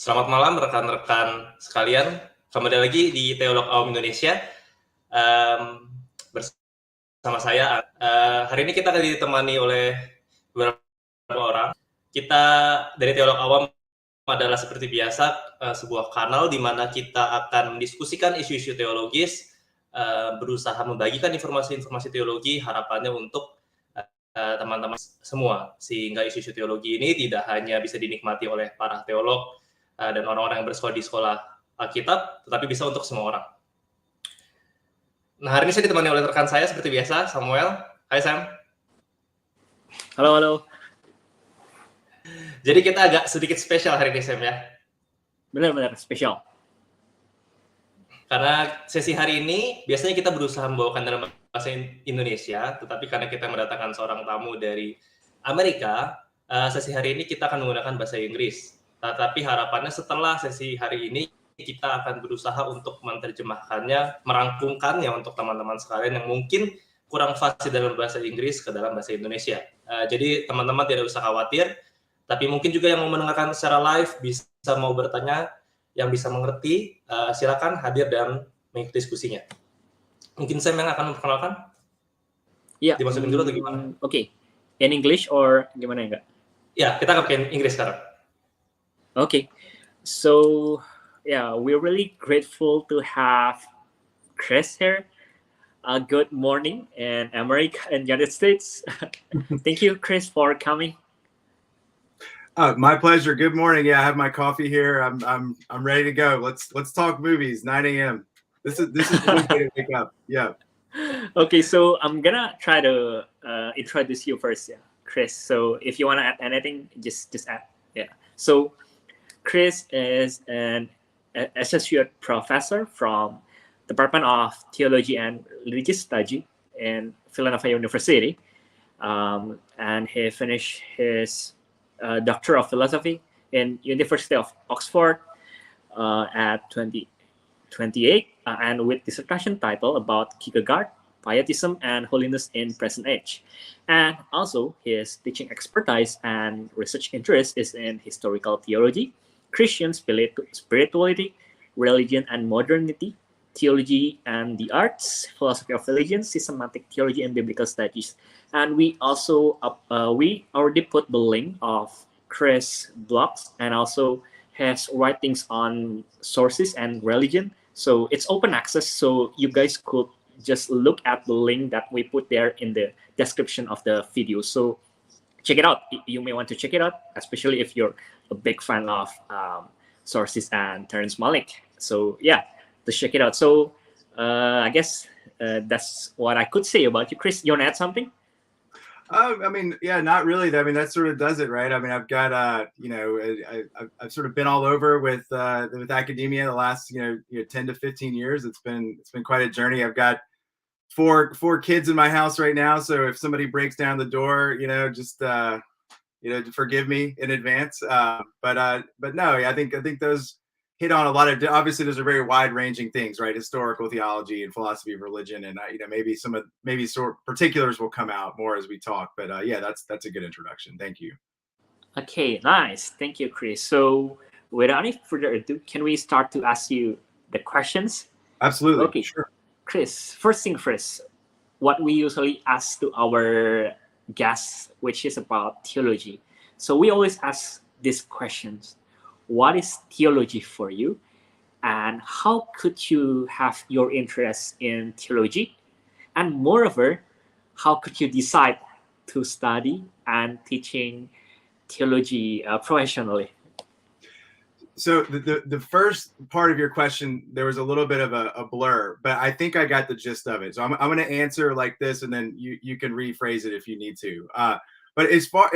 Selamat malam rekan-rekan sekalian, kembali lagi di Teolog Awam Indonesia bersama saya. Hari ini kita akan ditemani oleh beberapa orang. Kita dari Teolog Awam adalah seperti biasa sebuah kanal di mana kita akan mendiskusikan isu-isu teologis, berusaha membagikan informasi-informasi teologi, harapannya untuk teman-teman semua, sehingga isu-isu teologi ini tidak hanya bisa dinikmati oleh para teolog dan orang-orang yang bersekolah di sekolah Alkitab, tetapi bisa untuk semua orang. Nah, hari ini saya ditemani oleh rekan saya seperti biasa, Samuel. Hai Sam. Halo. Jadi kita agak sedikit spesial hari ini, Sam ya. Benar-benar spesial. Karena sesi hari ini biasanya kita berusaha membawakan dalam bahasa Indonesia, tetapi karena kita mendatangkan seorang tamu dari Amerika, sesi hari ini kita akan menggunakan bahasa Inggris. Tetapi harapannya setelah sesi hari ini kita akan berusaha untuk menerjemahkannya, merangkumkannya untuk teman-teman sekalian yang mungkin kurang fasih dalam bahasa Inggris ke dalam bahasa Indonesia. Jadi teman-teman tidak usah khawatir, tapi mungkin juga yang mau mendengarkan secara live bisa mau bertanya, yang bisa mengerti, silakan hadir dan mengikuti diskusinya. Mungkin Sam yang akan memperkenalkan? Iya. Dimasukin dulu atau gimana? Oke. In English or gimana enggak? Ya, kita akan pakai Inggris sekarang. Okay, so yeah, we're really grateful to have Chris here. Good morning in America and United States. Thank you, Chris, for coming. My pleasure. Good morning. Yeah, I have my coffee here. I'm ready to go. Let's talk movies. 9 a.m. This is a good way to wake up. Yeah. Okay, so I'm gonna try to introduce you first, yeah, Chris. So if you wanna add anything, just add. Yeah. So Chris is an associate professor from Department of Theology and Religious Study in Villanova University, and he finished his Doctor of Philosophy in University of Oxford at 2028, and with dissertation title about Kierkegaard, Pietisme, and holiness in present age. And also his teaching expertise and research interest is in historical theology, Christian spirituality, religion and modernity, theology and the arts, philosophy of religion, systematic theology and biblical studies. And we also we already put the link of Chris' blogs and also his writings on sources and religion. So it's open access, so you guys could just look at the link that we put there in the description of the video. So check it out. You may want to check it out, especially if you're a big fan of sources and Terrence Malick. So yeah, just check it out. So I guess that's what I could say about you. Chris, you want to add something? I mean, yeah, not really. I mean, that sort of does it, right? I mean, I've got, I've sort of been all over with academia the last, 10 to 15 years. It's been quite a journey. I've got four kids in my house right now. So if somebody breaks down the door, just, forgive me in advance. But no, I think those hit on a lot of, obviously those are very wide ranging things, right? Historical theology and philosophy of religion. And, maybe particulars will come out more as we talk, but yeah, that's a good introduction. Thank you. Okay, nice. Thank you, Chris. So without any further ado, can we start to ask you the questions? Absolutely. Okay, sure. Chris, first thing first, what we usually ask to our guests, which is about theology. So we always ask these questions. What is theology for you? And how could you have your interest in theology? And moreover, how could you decide to study and teaching theology professionally? So the first part of your question, there was a little bit of a blur, but I think I got the gist of it. So I'm going to answer like this, and then you can rephrase it if you need to. But as far,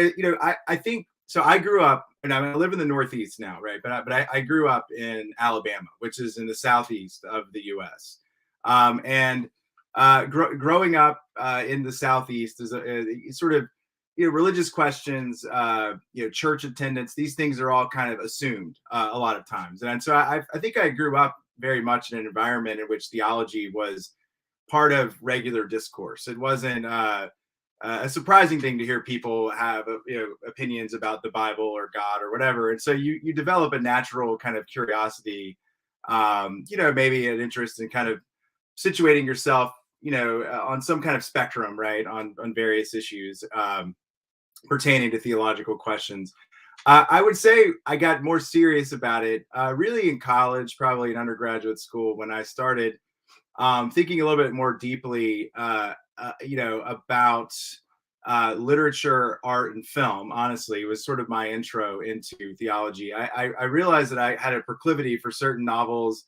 I think, so I grew up, and I live in the Northeast now, right? But I grew up in Alabama, which is in the Southeast of the U.S. Growing up in the Southeast is a sort of, religious questions, church attendance, these things are all kind of assumed a lot of times. And so I think I grew up very much in an environment in which theology was part of regular discourse. It wasn't a surprising thing to hear people have opinions about the Bible or God or whatever. And so you develop a natural kind of curiosity, maybe an interest in kind of situating yourself, on some kind of spectrum, right, on various issues pertaining to theological questions. I would say I got more serious about it really in college, probably in undergraduate school, when I started thinking a little bit more deeply, about literature, art, and film. Honestly, it was sort of my intro into theology. I realized that I had a proclivity for certain novels,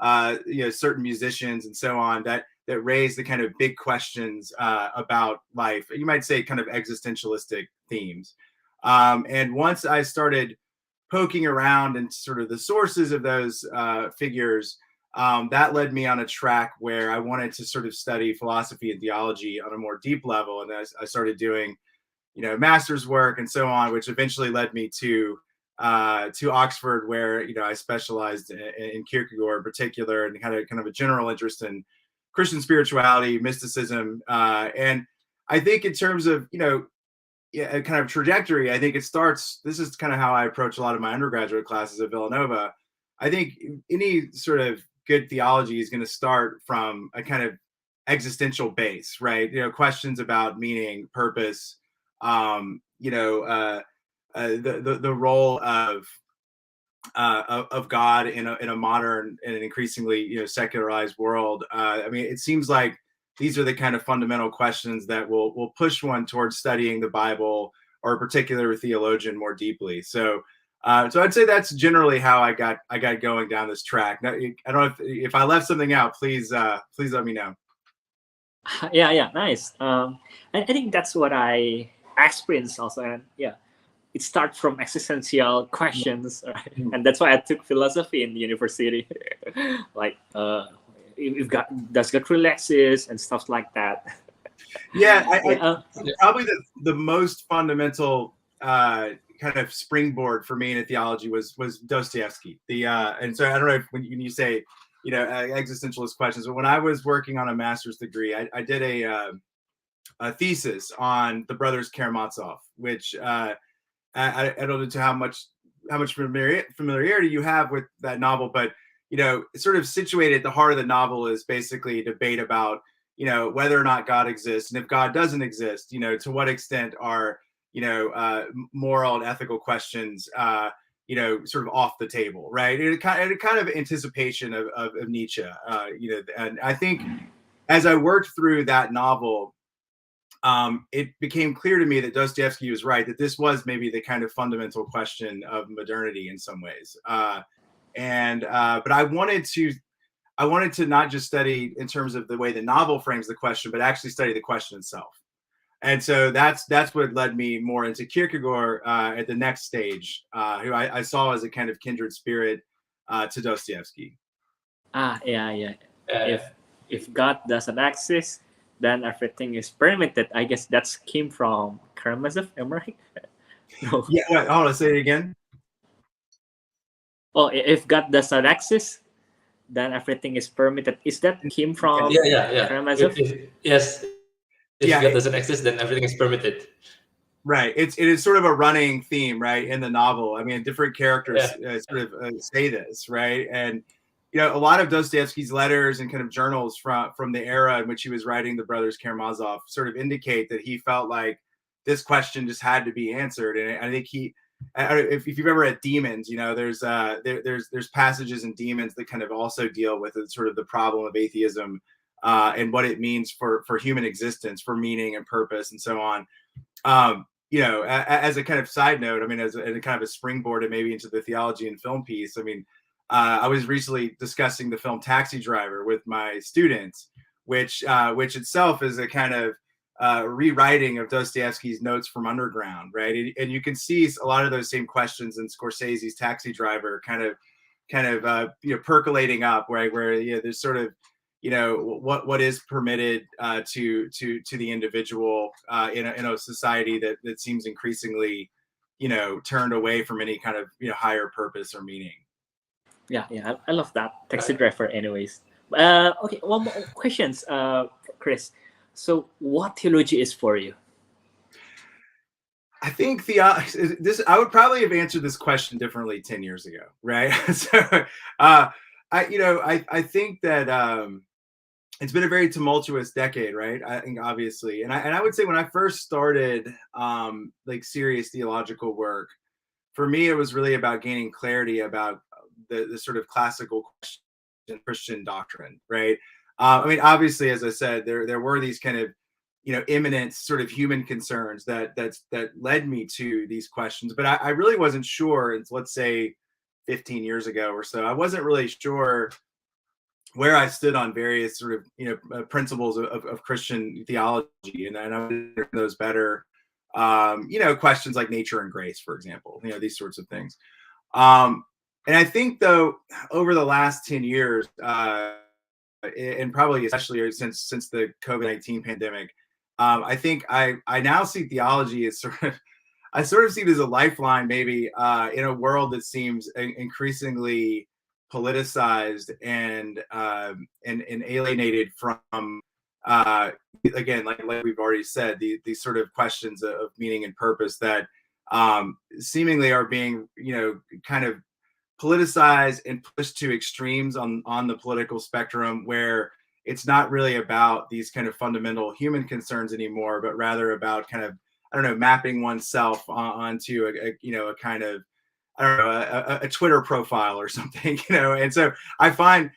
certain musicians, and so on that raised the kind of big questions about life. You might say kind of existentialistic themes. And once I started poking around and sort of the sources of those figures, that led me on a track where I wanted to sort of study philosophy and theology on a more deep level. And I started doing, master's work and so on, which eventually led me to Oxford, where, I specialized in Kierkegaard in particular, and kind of a general interest in Christian spirituality, mysticism. And I think in terms of, a kind of trajectory, I think this is kind of how I approach a lot of my undergraduate classes at Villanova. I think any sort of good theology is going to start from a kind of existential base, right? Questions about meaning, purpose, the role of God in a modern and an increasingly secularized world. It seems like these are the kind of fundamental questions that will push one towards studying the Bible or a particular theologian more deeply. So I'd say that's generally how I got going down this track. Now, I don't know if I left something out. Please let me know. Yeah, nice. I think that's what I experienced also, and it starts from existential questions, right? And that's why I took philosophy in university, like does God really exist and stuff like that. Yeah, probably the most fundamental kind of springboard for me in theology was Dostoevsky. And so I don't know if when you say existentialist questions, but when I was working on a master's degree, I did a thesis on the brothers Karamazov, which I don't know how much familiarity you have with that novel, but sort of situated at the heart of the novel is basically a debate about whether or not God exists, and if God doesn't exist, to what extent are moral and ethical questions sort of off the table, right? And kind of anticipation of Nietzsche, and I think as I worked through that novel, it became clear to me that Dostoevsky was right, that this was maybe the kind of fundamental question of modernity in some ways. But I wanted to not just study in terms of the way the novel frames the question, but actually study the question itself. And so that's what led me more into Kierkegaard at the next stage, who I saw as a kind of kindred spirit to Dostoevsky. Yeah. If God doesn't exist, then everything is permitted. I guess that came from Karamazov, am I right? No. Yeah, hold on, say it again. Oh, if God does not exist, then everything is permitted. Is that came from Karamazov? Yes. If God doesn't exist, then everything is permitted. Right. It is sort of a running theme, right, in the novel. I mean, different characters sort of say this, right? And a lot of Dostoevsky's letters and kind of journals from the era in which he was writing the brothers Karamazov sort of indicate that he felt like this question just had to be answered. And I think if you've ever read Demons, there's passages in Demons that kind of also deal with sort of the problem of atheism and what it means for human existence, for meaning and purpose, and so on. As a kind of side note, as a kind of a springboard and maybe into the theology and film piece, I was recently discussing the film Taxi Driver with my students, which itself is a kind of rewriting of Dostoevsky's Notes from Underground, right? And you can see a lot of those same questions in Scorsese's Taxi Driver, kind of percolating up, right? Where there's sort of what is permitted to the individual in a society that seems increasingly turned away from any kind of higher purpose or meaning. Yeah, I love that Taxi Driver. Anyways, okay, one more questions, Chris. So, what theology is for you? I think I would probably have answered this question differently 10 years ago, right? So, I think that it's been a very tumultuous decade, right? I think obviously, and I would say when I first started like serious theological work, for me it was really about gaining clarity about the sort of classical Christian doctrine, right? I mean, obviously, as I said, there were these kind of imminent sort of human concerns that led me to these questions, but I really wasn't sure. It's, let's say, 15 years ago or so, I wasn't really sure where I stood on various sort of principles of Christian theology, and I know those better. Questions like nature and grace, for example, these sorts of things. And I think, though, over the last 10 years, and probably especially since the COVID-19 pandemic, I think I now see theology as I sort of see it as a lifeline, maybe, in a world that seems increasingly politicized and alienated from, again, like we've already said, these sort of questions of meaning and purpose that seemingly are being, kind of politicized and pushed to extremes on the political spectrum, where it's not really about these kind of fundamental human concerns anymore, but rather about kind of, I don't know, mapping oneself onto a kind of, I don't know, a Twitter profile or something, And so I find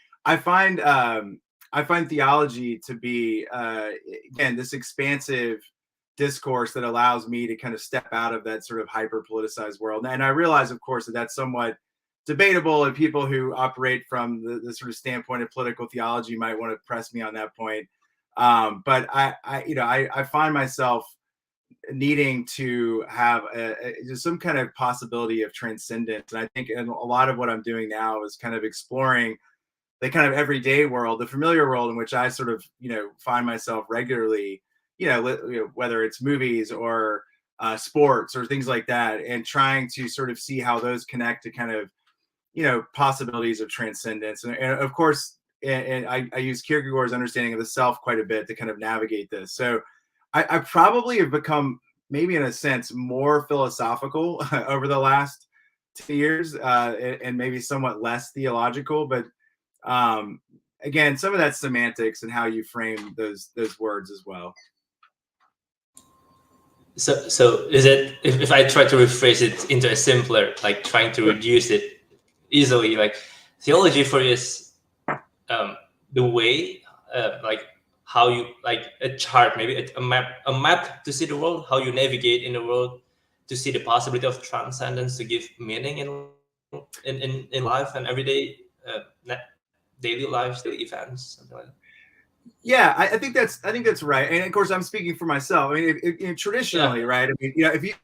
theology to be, again, this expansive discourse that allows me to kind of step out of that sort of hyper politicized world. And I realize, of course, that that's somewhat debatable, and people who operate from the sort of standpoint of political theology might want to press me on that point. But I find myself needing to have just some kind of possibility of transcendence. And I think a lot of what I'm doing now is kind of exploring the kind of everyday world, the familiar world in which I sort of, find myself regularly, whether it's movies or sports or things like that, and trying to sort of see how those connect to kind of, possibilities of transcendence. And of course, and I use Kierkegaard's understanding of the self quite a bit to kind of navigate this. So I probably have become, maybe in a sense, more philosophical over the last 2 years, and maybe somewhat less theological. But again, some of that's semantics and how you frame those words as well. So is it, if I try to rephrase it into a simpler, like trying to reduce it easily, like theology for you is the way, like how you, like a chart, maybe a map to see the world, how you navigate in the world, to see the possibility of transcendence, to give meaning in life and everyday daily lives, daily events, something like that. Yeah, I think that's right. And of course, I'm speaking for myself. I mean, traditionally, right? I mean, if you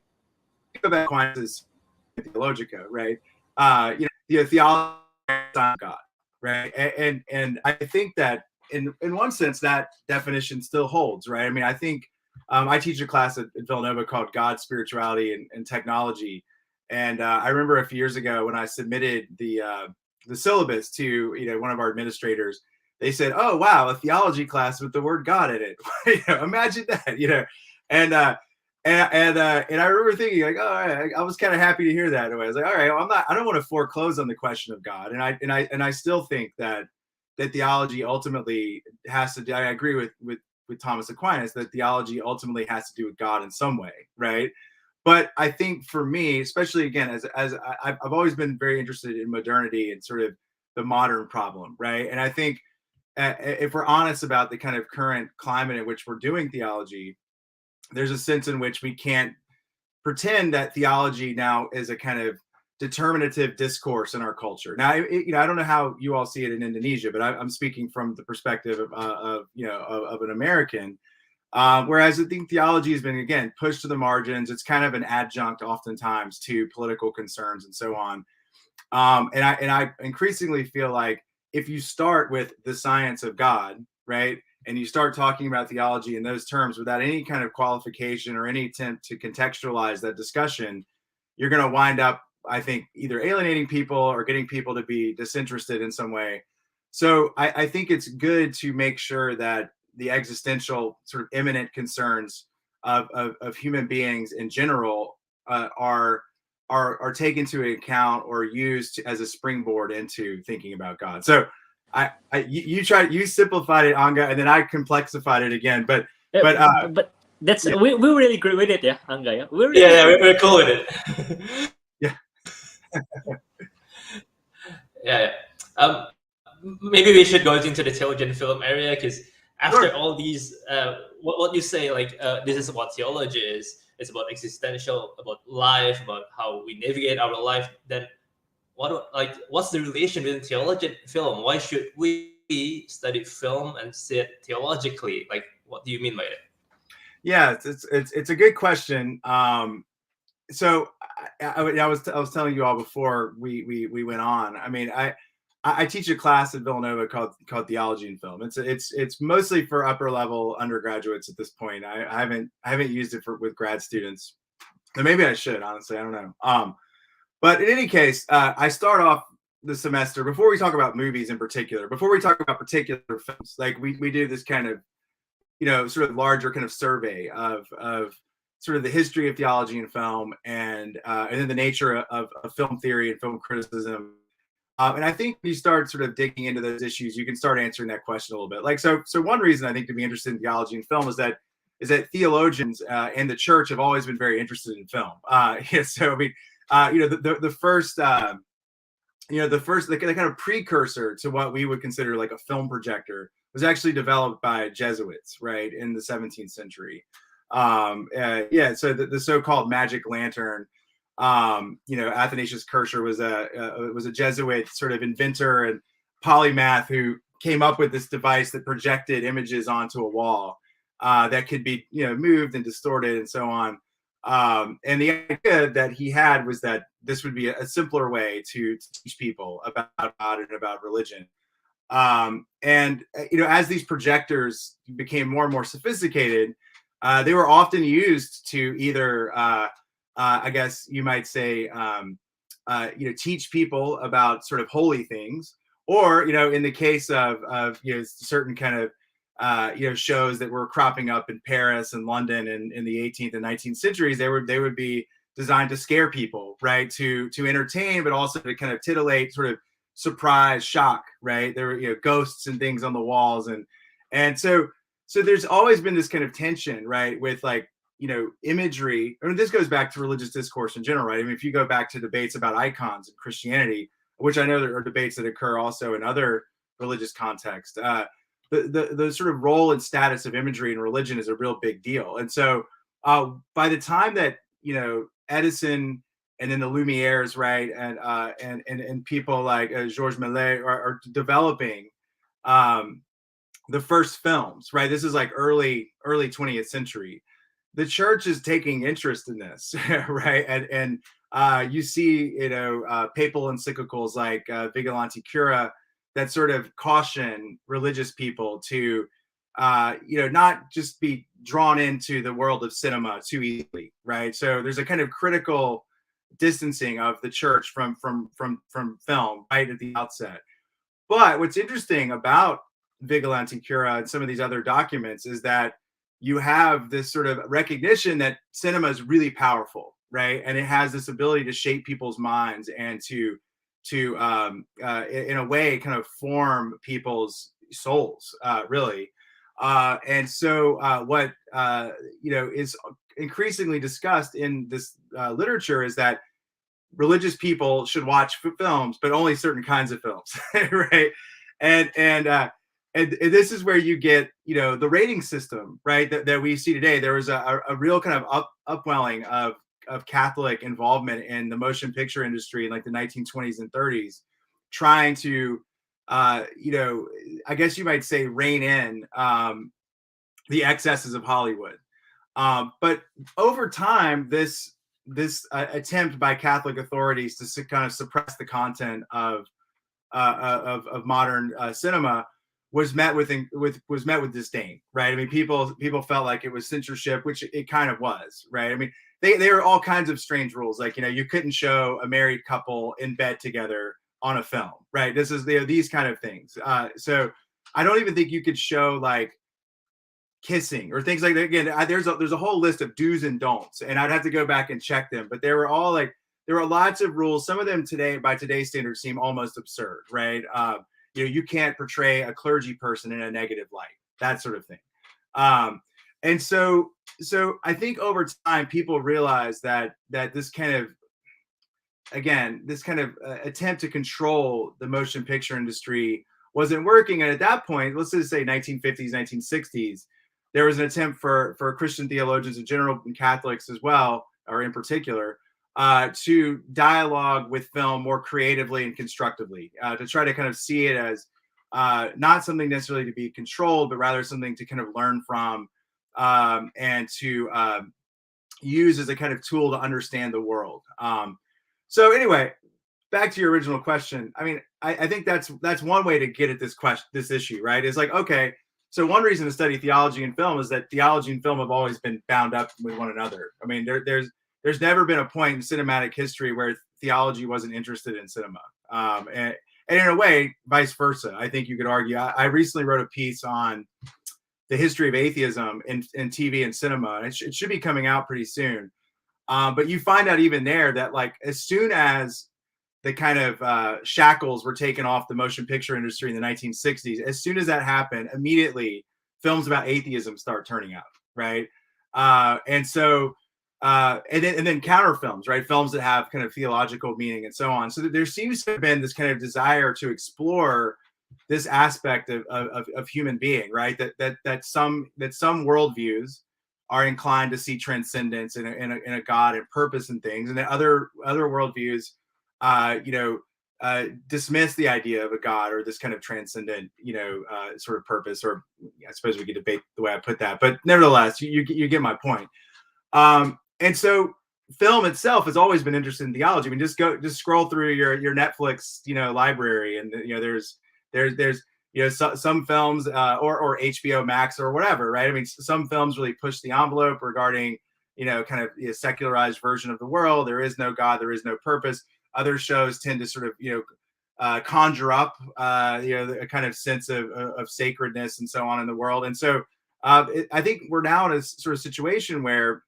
go back to Aquinas' Theologica, right? Theology of God, right? And I think that in one sense that definition still holds, right? I mean, I think I teach a class at Villanova called God, Spirituality, and Technology, and I remember a few years ago when I submitted the syllabus to one of our administrators. They said, "Oh wow, a theology class with the word God in it." Imagine that, and I remember thinking, like, oh, I was kind of happy to hear that. Anyway, I was like, all right, well, I don't want to foreclose on the question of God, and I still think that theology ultimately has to. I agree with Thomas Aquinas that theology ultimately has to do with God in some way, right? But I think for me, especially again, as I've always been very interested in modernity and sort of the modern problem, right? And I think if we're honest about the kind of current climate in which we're doing theology, there's a sense in which we can't pretend that theology now is a kind of determinative discourse in our culture. Now, I don't know how you all see it in Indonesia, but I'm speaking from the perspective of an American. Whereas I think theology has been, again, pushed to the margins. It's kind of an adjunct oftentimes to political concerns and so on. And I increasingly feel like if you start with the science of God, right, and you start talking about theology in those terms without any kind of qualification or any attempt to contextualize that discussion, you're going to wind up, I think, either alienating people or getting people to be disinterested in some way. So I think it's good to make sure that the existential sort of imminent concerns of human beings in general are taken into account or used as a springboard into thinking about God. So you simplified it, Anga, and then I complexified it again. But that's yeah. we really agree with it, yeah, Anga. Yeah, We're cool with it. Yeah. Yeah. Maybe we should go into the theology and film area, because after Sure. all these, what you say, like this is what theology is. It's about existential, about life, about how we navigate our life. Then, what's the relation between theology and film? Why should we study film and see it theologically? Like, what do you mean by it? Yeah, it's a good question. So I was telling you all before we went on. I mean, I teach a class at Villanova called Theology and Film. It's mostly for upper level undergraduates at this point. I haven't used it with grad students, and maybe I should, honestly. I don't know. But in any case, I start off the semester, before we talk about movies in particular, before we talk about particular films, like we do this kind of, sort of larger kind of survey of sort of the history of theology and film, and then the nature of film theory and film criticism. And I think when you start sort of digging into those issues, you can start answering that question a little bit. Like, so one reason I think to be interested in theology and film is that theologians and the church have always been very interested in film. So I mean, the first, the kind of precursor to what we would consider like a film projector was actually developed by Jesuits, right, in the 17th century. So the so-called magic lantern. Athanasius Kircher was a Jesuit sort of inventor and polymath who came up with this device that projected images onto a wall that could be moved and distorted and so on. And the idea that he had was that this would be a simpler way to teach people about God and about religion. As these projectors became more and more sophisticated, they were often used to either I guess you might say, teach people about sort of holy things, or in the case of certain kind of shows that were cropping up in Paris and London in the 18th and 19th centuries, they would be designed to scare people, right? To entertain, but also to kind of titillate, sort of surprise, shock, right? There were ghosts and things on the walls, and so there's always been this kind of tension, right, with like imagery. I mean, this goes back to religious discourse in general, right? I mean, if you go back to debates about icons in Christianity, which I know there are debates that occur also in other religious contexts, the sort of role and status of imagery in religion is a real big deal. And so by the time that Edison and then the Lumieres, right, and people like Georges Méliès are developing the first films, right? This is like early 20th century. The church is taking interest in this, right? And you see, papal encyclicals like Vigilanti Cura that sort of caution religious people to, not just be drawn into the world of cinema too easily, right? So there's a kind of critical distancing of the church from film right at the outset. But what's interesting about Vigilanti Cura and some of these other documents is that you have this sort of recognition that cinema is really powerful, right? And it has this ability to shape people's minds and to in a way kind of form people's souls, really. And so what is increasingly discussed in this literature is that religious people should watch films, but only certain kinds of films, right? And this is where you get, the rating system, right, that we see today. There was a real kind of upwelling of Catholic involvement in the motion picture industry in like the 1920s and 30s, trying to, I guess you might say, rein in the excesses of Hollywood. But over time, this attempt by Catholic authorities to kind of suppress the content of modern cinema was met with disdain, right? I mean, people felt like it was censorship, which it kind of was, right? I mean, there are all kinds of strange rules, like you couldn't show a married couple in bed together on a film, right? This is these kind of things. So I don't even think you could show like kissing or things like that. Again, there's a whole list of do's and don'ts, and I'd have to go back and check them. But there were lots of rules. Some of them today, by today's standards, seem almost absurd, right? You can't portray a clergy person in a negative light, that sort of thing. And so I think over time people realize that this kind of attempt to control the motion picture industry wasn't working. And at that point, let's just say 1950s, 1960s, there was an attempt for Christian theologians in general and Catholics as well, or in particular, to dialogue with film more creatively and constructively, to try to kind of see it as not something necessarily to be controlled, but rather something to kind of learn from, and to use as a kind of tool to understand the world. So anyway, back to your original question. I mean, I think that's one way to get at this issue, right? It's like, okay, so one reason to study theology and film is that theology and film have always been bound up with one another. I mean, there's never been a point in cinematic history where theology wasn't interested in cinema. And in a way, vice versa. I think you could argue. I recently wrote a piece on the history of atheism in TV and cinema, and it should be coming out pretty soon. But you find out even there that, like, as soon as the kind of shackles were taken off the motion picture industry in the 1960s, as soon as that happened, immediately films about atheism start turning out, right? And then counter films, right? Films that have kind of theological meaning and so on. So there seems to have been this kind of desire to explore this aspect of human being, right? That some worldviews are inclined to see transcendence in a God and purpose and things, and that other worldviews, dismiss the idea of a God or this kind of transcendent, sort of purpose. Or I suppose we could debate the way I put that, but nevertheless, you get my point. And so film itself has always been interested in theology. I mean, just scroll through your Netflix, library, and there's some films or HBO Max or whatever, right? I mean, some films really push the envelope regarding, kind of secularized version of the world. There is no God, there is no purpose. Other shows tend to sort of, conjure up, a kind of sense of sacredness and so on in the world. And so I think we're now in a sort of situation where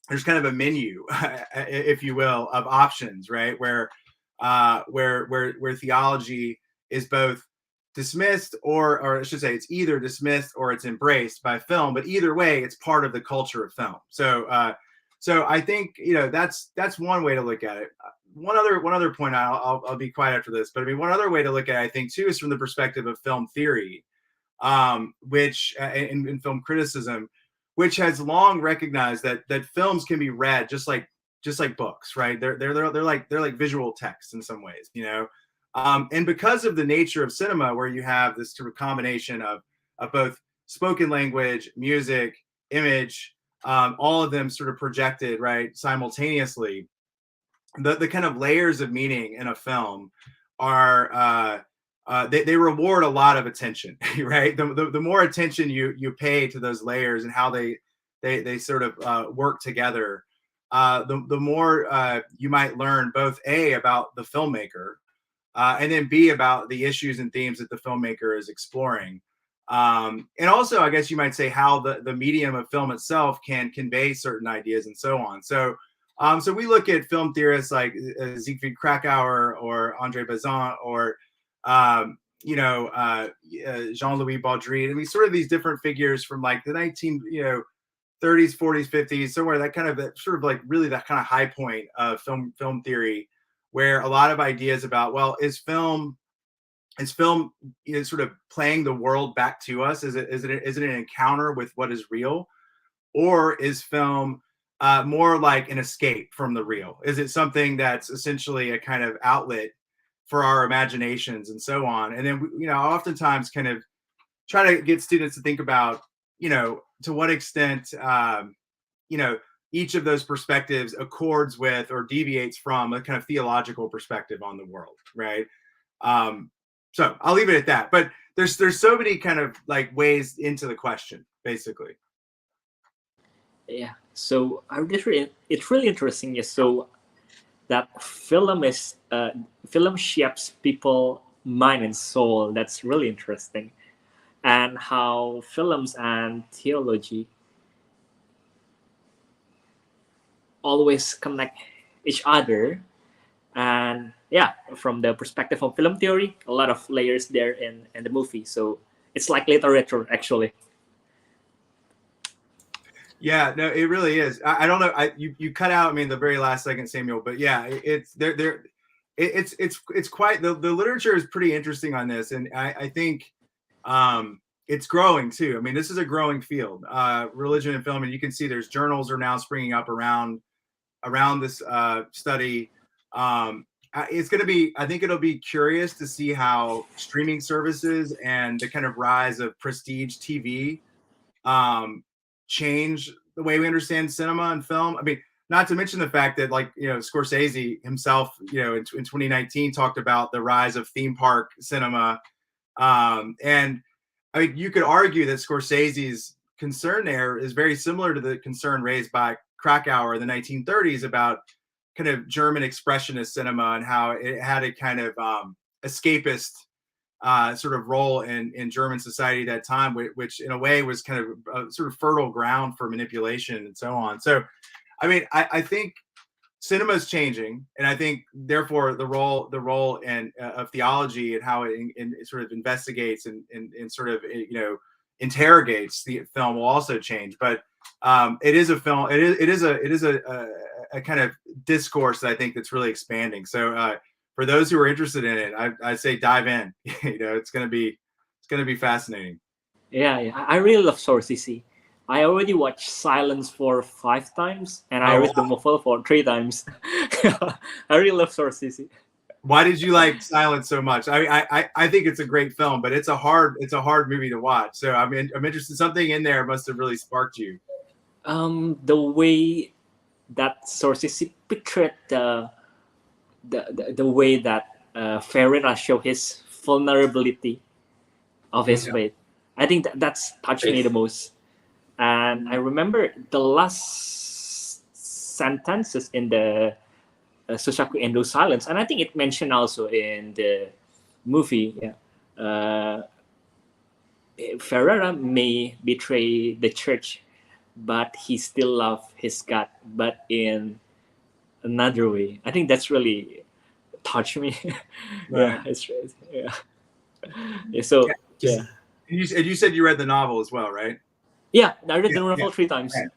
there's kind of a menu, if you will, of options, right? Where theology is both dismissed or I should say it's either dismissed or it's embraced by film, but either way, it's part of the culture of film. So I think, that's one way to look at it. One other point, I'll be quiet after this, but I mean, one other way to look at it, I think too, is from the perspective of film theory, which in film criticism, which has long recognized that films can be read just like books, right? They're like visual text in some ways, and because of the nature of cinema, where you have this sort of combination of both spoken language, music, image, all of them sort of projected, right, simultaneously, the kind of layers of meaning in a film are they reward a lot of attention, right? The more attention you pay to those layers and how they sort of work together, the more you might learn both A, about the filmmaker, and then B, about the issues and themes that the filmmaker is exploring. And also, I guess you might say, how the medium of film itself can convey certain ideas and so on. So we look at film theorists like Siegfried Kracauer or Andre Bazin or Jean-Louis Baudry. I mean, sort of these different figures from like the 30s, 40s, 50s, somewhere that kind of sort of like really that kind of high point of film theory, where a lot of ideas about, well, is film sort of playing the world back to us? Is it an encounter with what is real, or is film more like an escape from the real? Is it something that's essentially a kind of outlet for our imaginations and so on? And then oftentimes kind of try to get students to think about to what extent each of those perspectives accords with or deviates from a kind of theological perspective on the world, right? So I'll leave it at that. But there's so many kind of like ways into the question, basically. Yeah. So it's really interesting. Yeah. So that film shapes people mind and soul. That's really interesting. and how films and theology always connect each other. And yeah, from the perspective of film theory, a lot of layers there in the movie. So it's like literature, actually. Yeah, no, it really is. I don't know. You cut out, I mean, the very last second, Samuel, but yeah, it's quite, the literature is pretty interesting on this. And I think it's growing too. I mean, this is a growing field, religion and film. And you can see there's journals are now springing up around this study. It's going to be, I think it'll be curious to see how streaming services and the kind of rise of prestige TV change the way we understand cinema and film. I mean, not to mention the fact that, like, you know, Scorsese himself, you know, in 2019 talked about the rise of theme park cinema. And I mean, you could argue that Scorsese's concern there is very similar to the concern raised by Krakauer in the 1930s about kind of German expressionist cinema and how it had a kind of escapist sort of role in German society at that time, which in a way was kind of a sort of fertile ground for manipulation and so on. So, I mean, I think cinema is changing, and I think therefore the role of theology and how it sort of investigates and sort of, you know, interrogates the film will also change. But it is a film. It is a kind of discourse that I think that's really expanding. So for those who are interested in it, I say dive in. You know, it's gonna be fascinating. Yeah. I really love Scorsese. I already watched Silence for 5 times, and I read the novel for 3 times. I really love Scorsese. Why did you like Silence so much? I think it's a great film, but it's a hard movie to watch. So I'm interested. Something in there must have really sparked you. The way that Scorsese pictured the way that Ferreira showed his vulnerability of his faith. I think that's touched me the most. And I remember the last sentences in the Susaku Endo Silence, and I think it mentioned also in the movie. Ferreira may betray the church, but he still loves his God, but in another way. I think that's really touched me. Right. So And you said you read the novel as well, right? Yeah, I read the novel 3 times. Right.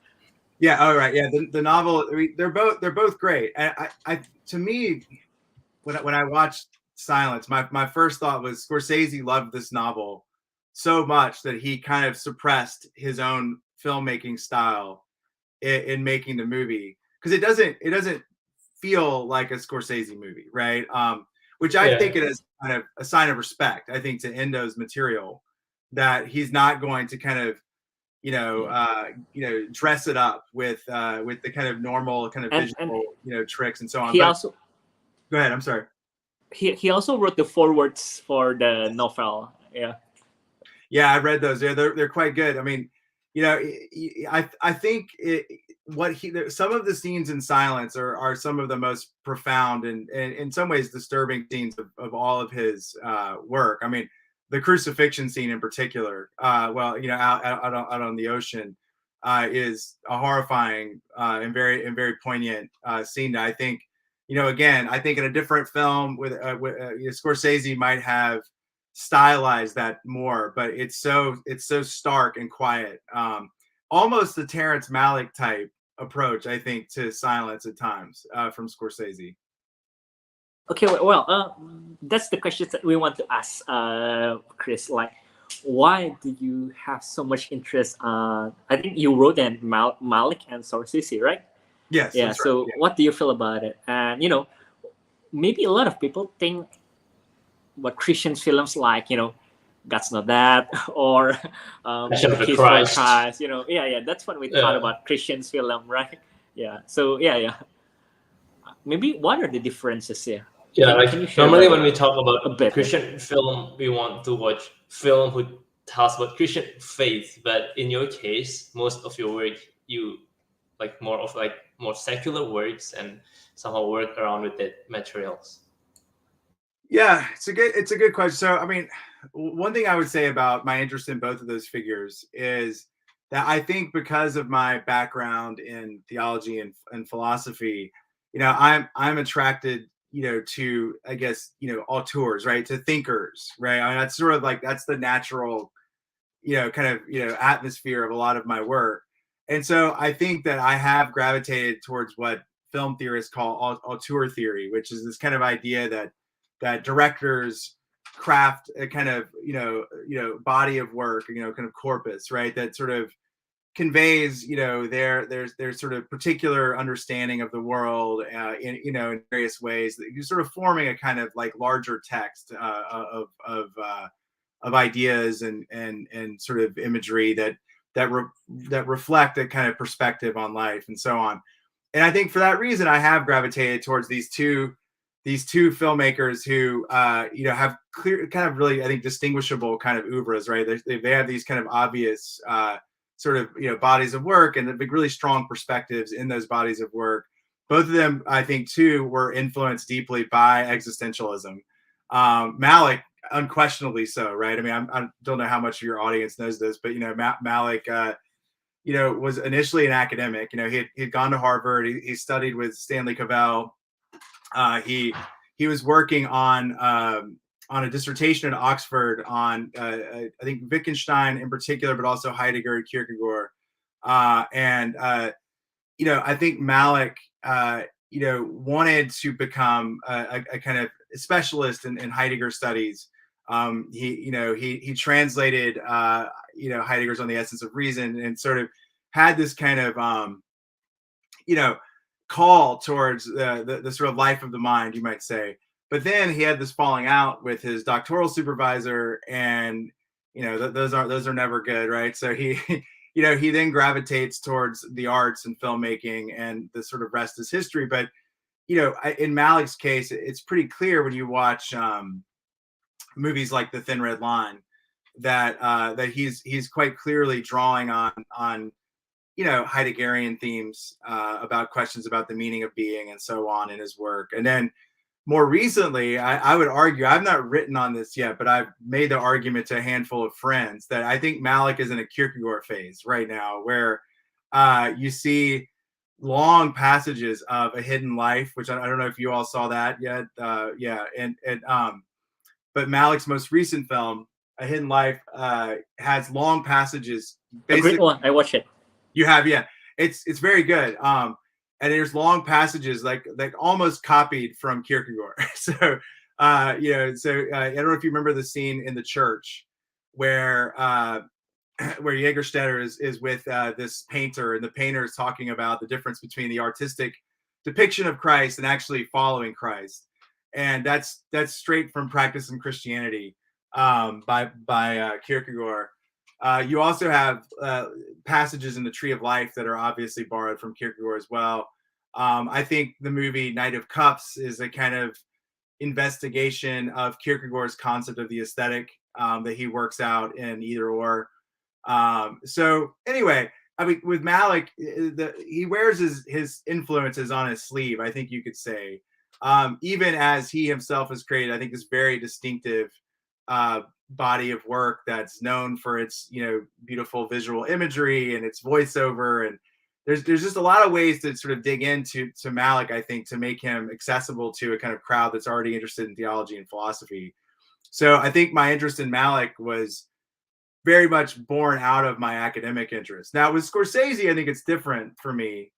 Yeah. All right. Yeah. The novel. I mean, they're both great. And I to me, when I watched Silence, my first thought was Scorsese loved this novel so much that he kind of suppressed his own filmmaking style in making the movie, because it doesn't feel like a Scorsese movie, right? Which I think it is kind of a sign of respect, I think, to Endo's material, that he's not going to kind of, you know, dress it up with the kind of normal kind of visual, you know, tricks and so on. He also go ahead. I'm sorry. He also wrote the forewords for the novel. Yeah, I read those. They're quite good. I mean, you know, I think some of the scenes in Silence are some of the most profound and in some ways disturbing scenes of all of his work. I mean, the crucifixion scene in particular, well, you know, out on the ocean, is a horrifying and very poignant scene that I think, you know, again, I think in a different film with Scorsese might have stylized that more, but it's so stark and quiet, almost the Terrence Malick type approach, I think, to Silence at times from Scorsese. Okay, well, that's the question that we want to ask, Chris. Like, why do you have so much interest? I think you wrote in Malek and Scorsese, right? Yes. Yeah. So, what do you feel about it? And you know, maybe a lot of people think what Christian films like, you know, God's Not That, or Kiss for Christ. You know, that's what we thought about Christian film, right? Yeah. So maybe what are the differences here? Yeah, like normally when we talk about Christian film, we want to watch film who tells about Christian faith. But in your case, most of your work, you like more secular works and somehow work around with the materials. Yeah, it's a good question. So, I mean, one thing I would say about my interest in both of those figures is that I think because of my background in theology and philosophy, I'm attracted, to, I guess, auteurs, right, to thinkers, right. I mean, that's sort of like that's the natural, kind of, atmosphere of a lot of my work. And so I think that I have gravitated towards what film theorists call auteur theory, which is this kind of idea that directors craft a kind of, body of work, kind of corpus, right, that sort of conveys, their sort of particular understanding of the world, in various ways, that you're sort of forming a kind of like larger text, of ideas and sort of imagery that reflect a kind of perspective on life and so on. And I think for that reason, I have gravitated towards these two filmmakers who, have clear, kind of really, I think, distinguishable kind of oeuvres, right? They have these kind of obvious, sort of, bodies of work, and big, really strong perspectives in those bodies of work. Both of them, I think, too, were influenced deeply by existentialism. Malek, unquestionably so, right? I mean, I don't know how much of your audience knows this, but Malek, was initially an academic. He had gone to Harvard. He studied with Stanley Cavell. He was working on a dissertation at Oxford on, I think, Wittgenstein in particular, but also Heidegger and Kierkegaard. I think Malek, wanted to become a kind of specialist in Heidegger studies. He translated, Heidegger's On the Essence of Reason, and sort of had this kind of, call towards the sort of life of the mind, you might say. But then he had this falling out with his doctoral supervisor, and those are never good, right? So he he then gravitates towards the arts and filmmaking, and the sort of rest is history. But in Malek's case, it's pretty clear when you watch movies like The Thin Red Line that he's quite clearly drawing on Heideggerian themes, about questions about the meaning of being and so on in his work. And then more recently, I would argue, I've not written on this yet, but I've made the argument to a handful of friends that I think Malek is in a Kierkegaard phase right now, where you see long passages of A Hidden Life, which I don't know if you all saw that yet. But Malek's most recent film, A Hidden Life, has long passages. A great one. I watched it. You have, yeah. It's very good. And there's long passages like almost copied from Kierkegaard. So I don't know if you remember the scene in the church where Jägerstätter is with this painter, and the painter is talking about the difference between the artistic depiction of Christ and actually following Christ. And that's straight from Practice in Christianity, by Kierkegaard. You also have passages in the Tree of Life that are obviously borrowed from Kierkegaard as well. I think the movie Knight of Cups is a kind of investigation of Kierkegaard's concept of the aesthetic, that he works out in Either Or. So anyway, I mean, with Malek, he wears his influences on his sleeve, I think you could say. Even as he himself has created, I think, this very distinctive body of work that's known for its beautiful visual imagery and its voiceover, and there's just a lot of ways to sort of dig into Malek, I think, to make him accessible to a kind of crowd that's already interested in theology and philosophy. So I think my interest in Malek was very much born out of my academic interest. Now with Scorsese, I think it's different for me,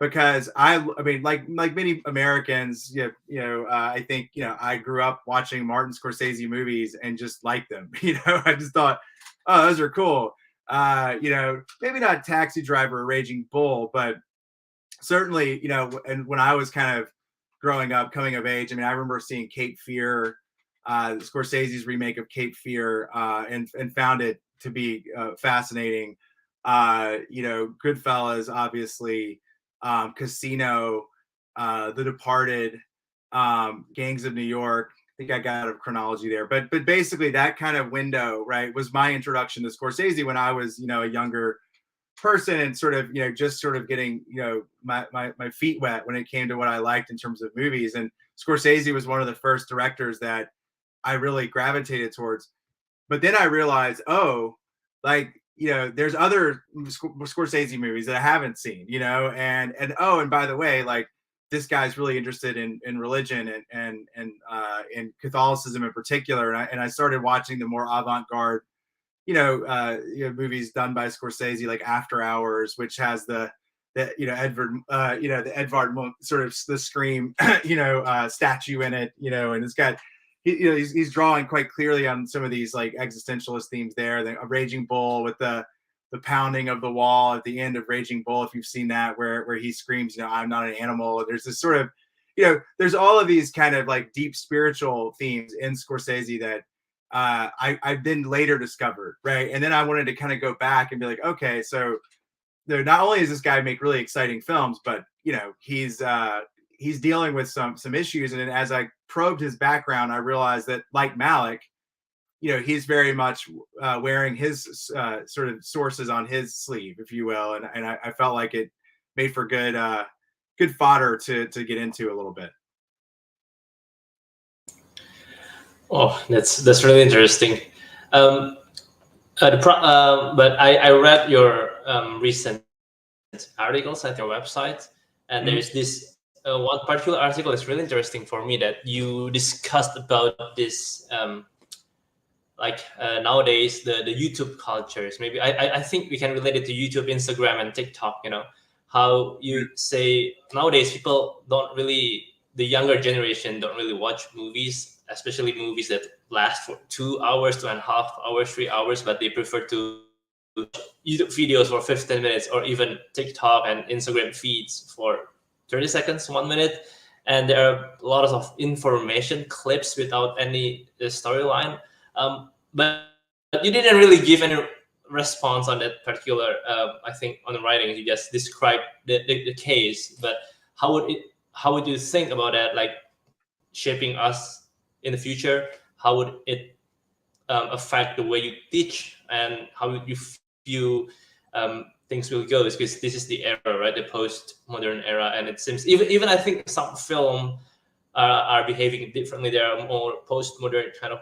because I mean, like many Americans, I think, I grew up watching Martin Scorsese movies and just liked them. I just thought, oh, those are cool. Maybe not Taxi Driver or Raging Bull, but certainly, and when I was kind of growing up, coming of age, I mean, I remember seeing Cape Fear, Scorsese's remake of Cape Fear, and found it to be fascinating. Goodfellas, obviously. Casino, The Departed, Gangs of New York. I think I got out of chronology there, but basically that kind of window, right, was my introduction to Scorsese when I was, a younger person, and sort of, just sort of getting, my feet wet when it came to what I liked in terms of movies. And Scorsese was one of the first directors that I really gravitated towards. But then I realized, oh, like, you know, there's other Scorsese movies that I haven't seen, you know, and oh, and by the way, like, this guy's really interested in religion and in Catholicism in particular, and I started watching the more avant-garde, movies done by Scorsese, like After Hours, which has the Edvard Munch sort of the Scream, statue in it, and it's got, he's drawing quite clearly on some of these like existentialist themes there. A Raging Bull with the pounding of the wall at the end of Raging Bull, if you've seen that, where he screams, I'm not an animal. There's this sort of, there's all of these kind of like deep spiritual themes in Scorsese that I've then later discovered, right? And then I wanted to kind of go back and be like, okay, so not only does this guy make really exciting films, but he's dealing with some issues. And then as I probed his background, I realized that, like Malek, he's very much wearing his sort of sources on his sleeve, if you will. And I felt like it made for good fodder to get into a little bit. Oh, that's really interesting. But I read your recent articles at your website, and there's this one particular article that's really interesting for me, that you discussed about this nowadays the YouTube cultures. Maybe I think we can relate it to YouTube, Instagram, and TikTok. How you say nowadays people the younger generation don't really watch movies, especially movies that last for 2 hours, 2.5 hours, 3 hours, but they prefer to YouTube videos for 15 minutes, or even TikTok and Instagram feeds for 30 seconds, 1 minute. And there are a lot of information clips without any storyline. But you didn't really give any response on that particular, I think, on the writing. You just described the case. But how would you think about that, like shaping us in the future? How would it affect the way you teach, and how would you view things will go? Because this is the era, right? The post-modern era, and it seems even I think some film are behaving differently. There are more post-modern kind of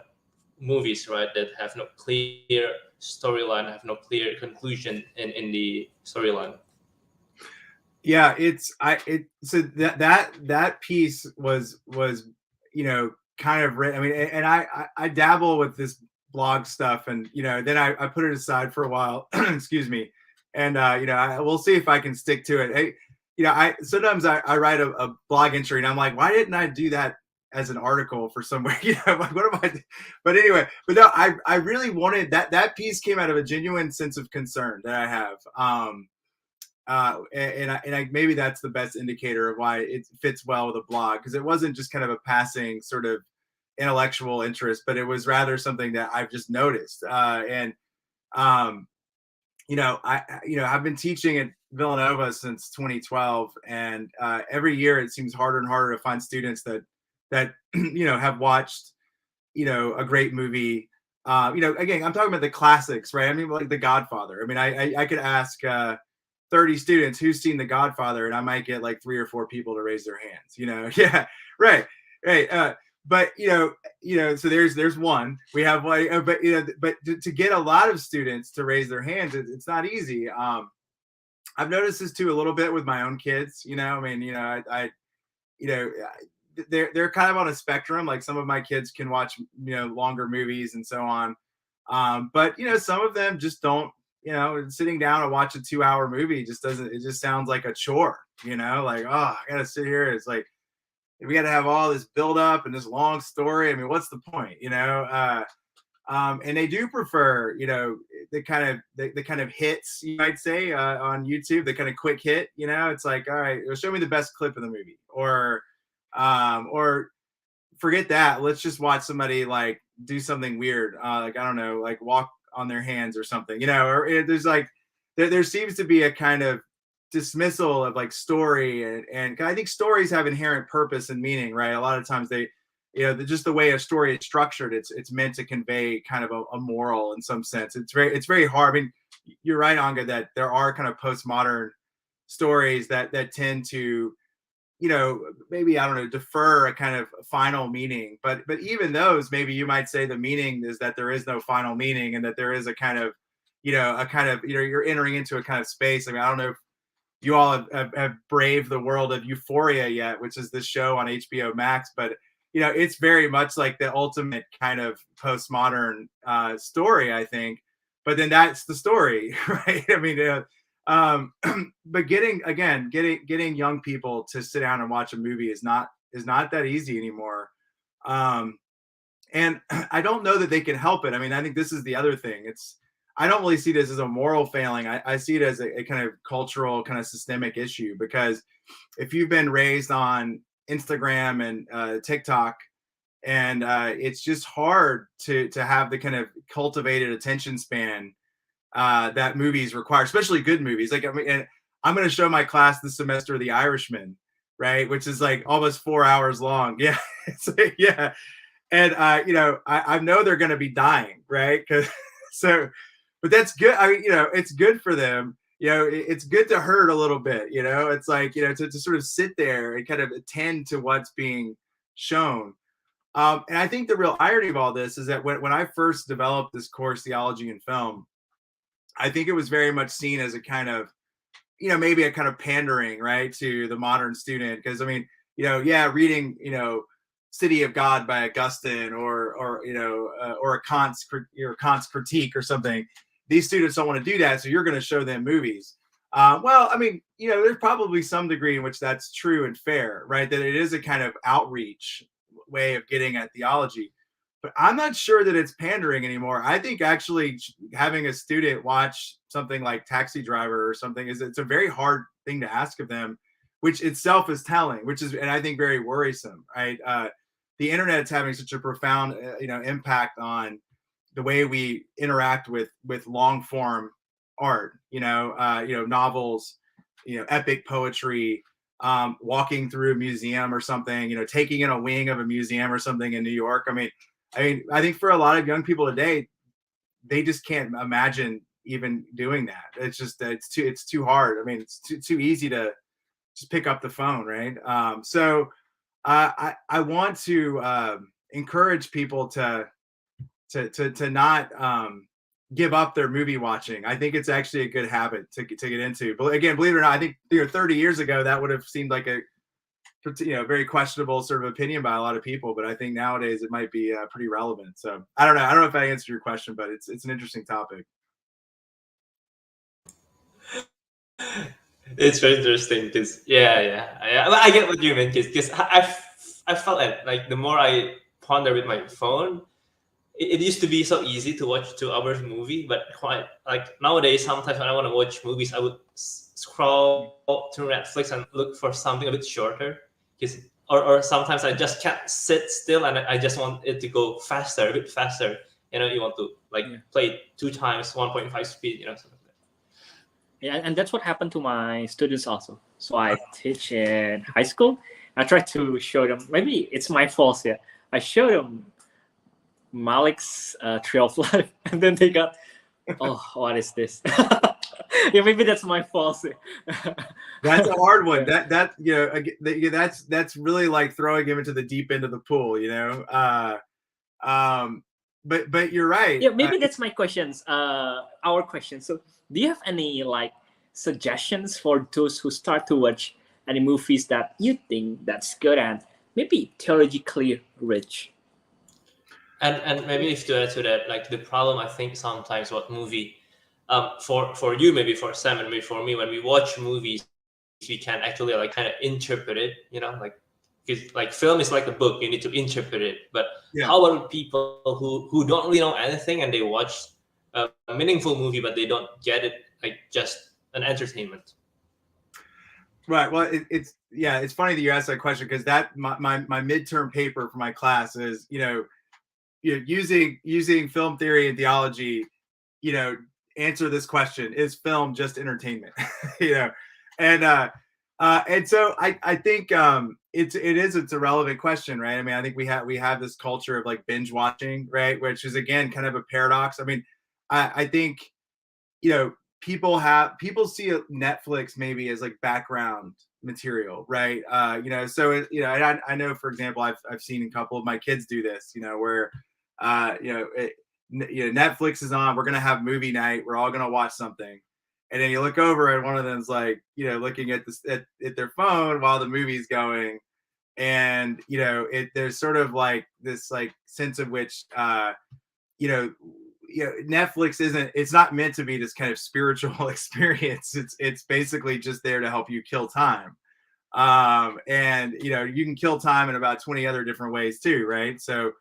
movies, right, that have no clear storyline, have no clear conclusion in the storyline. Yeah, so that piece was kind of written. I mean, and I dabble with this blog stuff, and then I put it aside for a while. Excuse me. And we'll see if I can stick to it. Hey, sometimes I write a blog entry and I'm like, why didn't I do that as an article for somewhere? Like, what am I? But anyway, but no, I really wanted that piece came out of a genuine sense of concern that I have. And maybe that's the best indicator of why it fits well with a blog, because it wasn't just kind of a passing sort of intellectual interest, but it was rather something that I've just noticed. I've been teaching at Villanova since 2012, and every year it seems harder and harder to find students that have watched a great movie. Again, I'm talking about the classics, right? I mean, like The Godfather. I mean, I could ask 30 students who's seen The Godfather, and I might get like 3 or 4 people to raise their hands. Yeah, right. But so there's one. We have like, but to get a lot of students to raise their hands, it's not easy. I've noticed this too a little bit with my own kids. I mean, they're kind of on a spectrum. Like, some of my kids can watch longer movies and so on, but some of them just don't. Sitting down and watch a 2-hour movie just doesn't. It just sounds like a chore. Like, oh, I gotta sit here. It's like, we got to have all this build up and this long story. I mean, what's the point? And they do prefer, the kind of hits, you might say, on YouTube, the kind of quick hit. It's like, all right, show me the best clip of the movie, or forget that. Let's just watch somebody like do something weird, like, I don't know, like walk on their hands or something. Or there's like there seems to be a kind of dismissal of like story, and I think stories have inherent purpose and meaning, right? A lot of times they, just the way a story is structured, it's meant to convey kind of a moral in some sense. It's very hard. I mean, you're right, Anga, that there are kind of postmodern stories that tend to maybe, I don't know, defer a kind of final meaning, but even those, maybe you might say the meaning is that there is no final meaning, and that there is a kind of, you're entering into a kind of space. I mean, I don't know if you all have braved the world of Euphoria yet, which is this show on HBO Max, but it's very much like the ultimate kind of postmodern story, I think. But then that's the story, right? I mean, but getting young people to sit down and watch a movie is not that easy anymore. And I don't know that they can help it. I mean, I think this is the other thing. I don't really see this as a moral failing. I see it as a kind of cultural, kind of systemic issue, because if you've been raised on Instagram and TikTok, and it's just hard to have the kind of cultivated attention span that movies require, especially good movies. Like, I mean, and I'm going to show my class this semester The Irishman, right, which is like almost 4 hours long. Yeah, it's like, yeah, and I know they're going to be dying, right? Because but that's good. I mean, it's good for them. It's good to hurt a little bit. It's like, to sort of sit there and kind of attend to what's being shown. And I think the real irony of all this is that when I first developed this course, Theology and Film, I think it was very much seen as a kind of, maybe a kind of pandering, right, to the modern student. Because I mean, reading, City of God by Augustine, or a Kant's Critique or something. These students don't want to do that, so you're going to show them movies. Well, I mean, there's probably some degree in which that's true and fair, right? That it is a kind of outreach way of getting at theology. But I'm not sure that it's pandering anymore. I think actually having a student watch something like Taxi Driver or something it's a very hard thing to ask of them, which itself is telling, and I think very worrisome, right? The internet is having such a profound, impact on the way we interact with long form art, novels, epic poetry, walking through a museum or something, taking in a wing of a museum or something in New York. I mean, I think for a lot of young people today, they just can't imagine even doing that. It's just, it's too hard. I mean, it's too easy to just pick up the phone, right? So I want to encourage people to not give up their movie watching. I think it's actually a good habit to get into. But again, believe it or not, I think 30 years ago that would have seemed like a very questionable sort of opinion by a lot of people. But I think nowadays it might be pretty relevant. So I don't know if I answered your question, but it's an interesting topic. It's very interesting because I get what you mean, because I felt like the more I ponder with my phone, it used to be so easy to watch 2 hours movie, but quite like nowadays, sometimes when I want to watch movies, I would scroll through Netflix and look for something a bit shorter, or sometimes I just can't sit still and I just want it to go faster, a bit faster. You want to play it 2 times 1.5 speed, something like that. Yeah, and that's what happened to my students also. So I teach in high school. I try to show them, maybe it's my fault, yeah. I show them Malek's Tree of Life, and then they got, oh, what is this? Yeah, maybe that's my fault. That's a hard one. That's really like throwing him into the deep end of the pool, But you're right. Yeah, maybe that's my questions. Our question. So, do you have any suggestions for those who start to watch any movies that you think that's good and maybe theologically rich? And maybe if to add to that, the problem I think sometimes what movie, for you, maybe for Sam and maybe for me, when we watch movies, we can actually kind of interpret it, because film is like a book, you need to interpret it. But how about people who don't really know anything and they watch a meaningful movie, but they don't get it, like just an entertainment? Right. Well, it's funny that you asked that question, because that my midterm paper for my class is using film theory and theology, answer this question: is film just entertainment? And so I think it's a relevant question, right? I mean, I think we have this culture of binge watching, right, which is again kind of a paradox. I mean, I think people see Netflix maybe as background material, right? So and I know, for example, I've seen a couple of my kids do this, where Netflix is on, we're gonna have movie night, we're all gonna watch something, and then you look over and one of them's like, looking at their phone while the movie's going, and there's sort of like this like sense of which Netflix it's not meant to be this kind of spiritual experience. It's basically just there to help you kill time. And you can kill time in about 20 other different ways too, right? So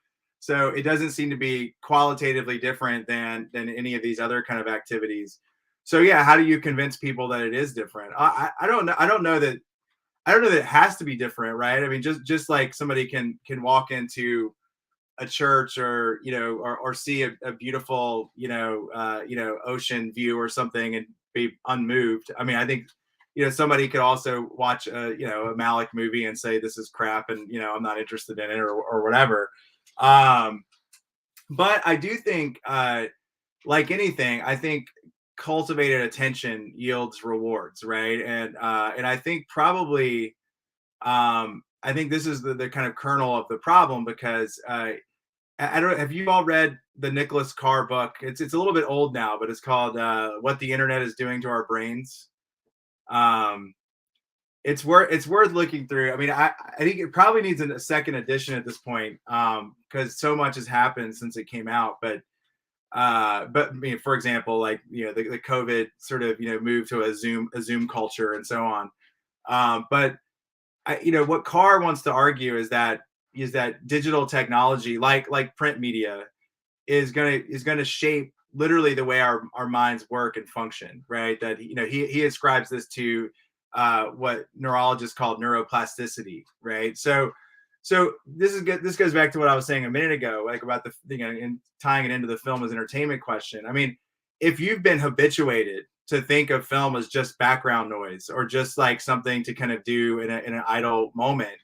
it doesn't seem to be qualitatively different than any of these other kind of activities. So yeah, how do you convince people that it is different? I don't know that it has to be different, right? I mean, just like somebody can walk into a church or see a beautiful ocean view or something and be unmoved. I mean, I think somebody could also watch a Malek movie and say this is crap and I'm not interested in it or whatever. But I do think like anything, I think cultivated attention yields rewards, right? And I think probably I think this is the kind of kernel of the problem, because I don't. Have you all read the Nicholas Carr book? It's a little bit old now, but it's called "What the Internet is Doing to Our Brains." It's worth looking through. I mean, I think it probably needs a second edition at this point, because so much has happened since it came out. But I mean, for example, like the COVID sort of move to a Zoom culture and so on. But what Carr wants to argue is that digital technology, like print media, is gonna shape literally the way our minds work and function, right? That he ascribes this to what neurologists call neuroplasticity, right? So this is good. This goes back to what I was saying a minute ago, like about and tying it into the film as entertainment question. I mean, if you've been habituated to think of film as just background noise or just like something to kind of do in an idle moment,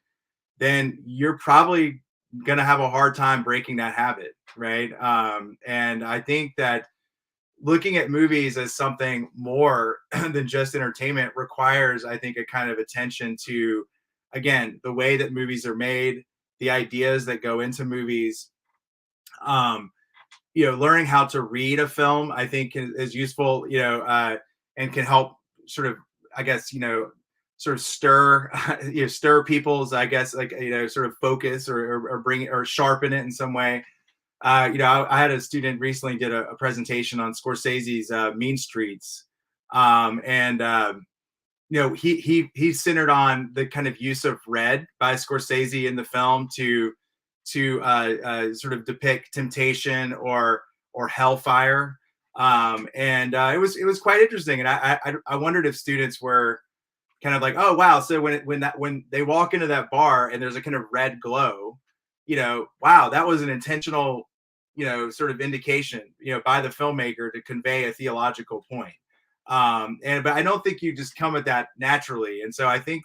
then you're probably going to have a hard time breaking that habit, right? And I think that looking at movies as something more than just entertainment requires, I think, a kind of attention to, again, the way that movies are made, the ideas that go into movies. Learning how to read a film, I think, is useful, and can help sort of, I guess, sort of stir people's, I guess, like, sort of focus or bring it or sharpen it in some way. I had a student recently did a presentation on Scorsese's Mean Streets, and he centered on the kind of use of red by Scorsese in the film to sort of depict temptation or hellfire, and it was quite interesting. And I wondered if students were kind of like, oh wow, so when they walk into that bar and there's a kind of red glow, wow, that was an intentional, sort of indication, by the filmmaker to convey a theological point. But I don't think you just come at that naturally. And so I think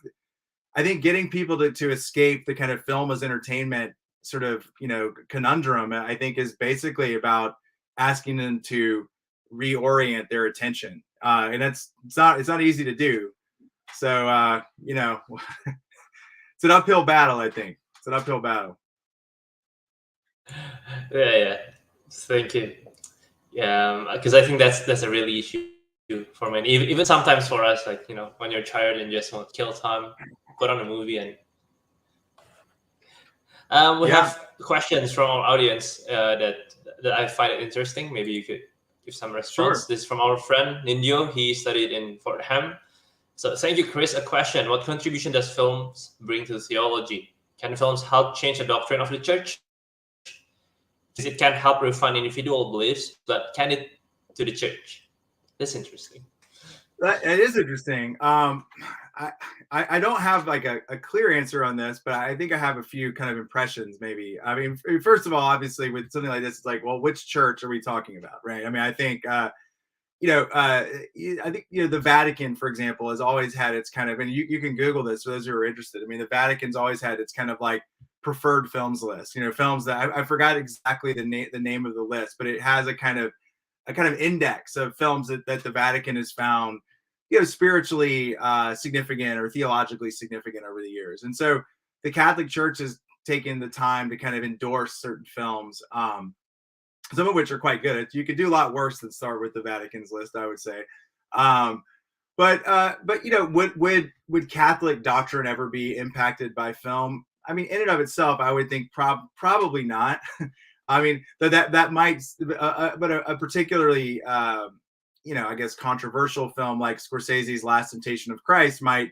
getting people to escape the kind of film as entertainment sort of, conundrum, I think, is basically about asking them to reorient their attention. And it's not easy to do. So, it's an uphill battle, I think. It's an uphill battle. Yeah. Thank you. Yeah, because I think that's a really issue for many. Even sometimes for us, like, when you're tired and just want to kill time, put on a movie. And we have questions from our audience that I find it interesting. Maybe you could give some response. Sure. This is from our friend Nindyo. He studied in Fordham. So thank you, Chris. A question: what contribution does films bring to theology? Can films help change the doctrine of the church? It can help refine individual beliefs, but can it to the church? That's interesting. It is interesting. I don't have like a clear answer on this, but I think I have a few kind of impressions, maybe. I mean, first of all, obviously, with something like this, it's like, well, which church are we talking about, right? I mean, I think, I think, the Vatican, for example, has always had its kind of, and you can Google this for those who are interested. I mean, the Vatican's always had its kind of like preferred films list, films that I forgot exactly the name of the list, but it has a kind of index of films that the Vatican has found, spiritually significant or theologically significant over the years. And so the Catholic Church has taken the time to kind of endorse certain films, some of which are quite good. You could do a lot worse than start with the Vatican's list, I would say. But would Catholic doctrine ever be impacted by film? I mean, in and of itself, I would think probably not. I mean, that might, but a particularly I guess controversial film like Scorsese's Last Temptation of Christ might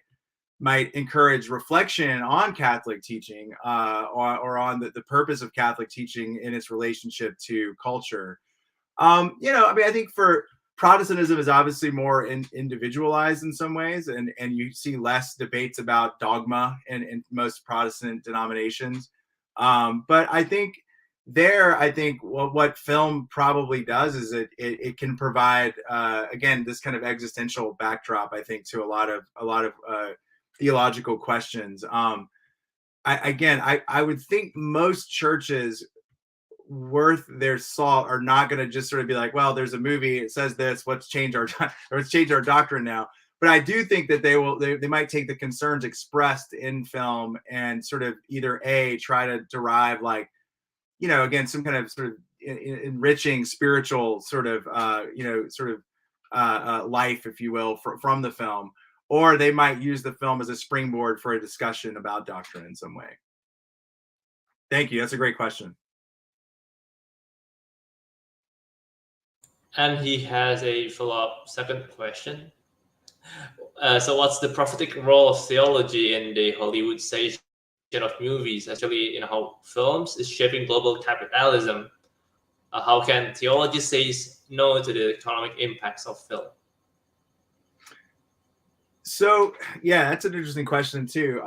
encourage reflection on Catholic teaching, or on the purpose of Catholic teaching in its relationship to culture. I mean, I think for Protestantism is obviously more individualized in some ways, and you see less debates about dogma in most Protestant denominations. But I think what film probably does is it can provide again this kind of existential backdrop, I think, to a lot of theological questions. I would think most churches worth their salt are not going to just sort of be like, well, there's a movie, it says this, let's change our doctrine now. But I do think that they might take the concerns expressed in film and sort of either try to derive, like, again, some kind of sort of enriching spiritual sort of life, if you will, from the film, or they might use the film as a springboard for a discussion about doctrine in some way. Thank you. That's a great question. And he has a follow-up second question. So what's the prophetic role of theology in the Hollywoodization of movies, especially in how films is shaping global capitalism? How can theology say no to the economic impacts of film? So, yeah, that's an interesting question too.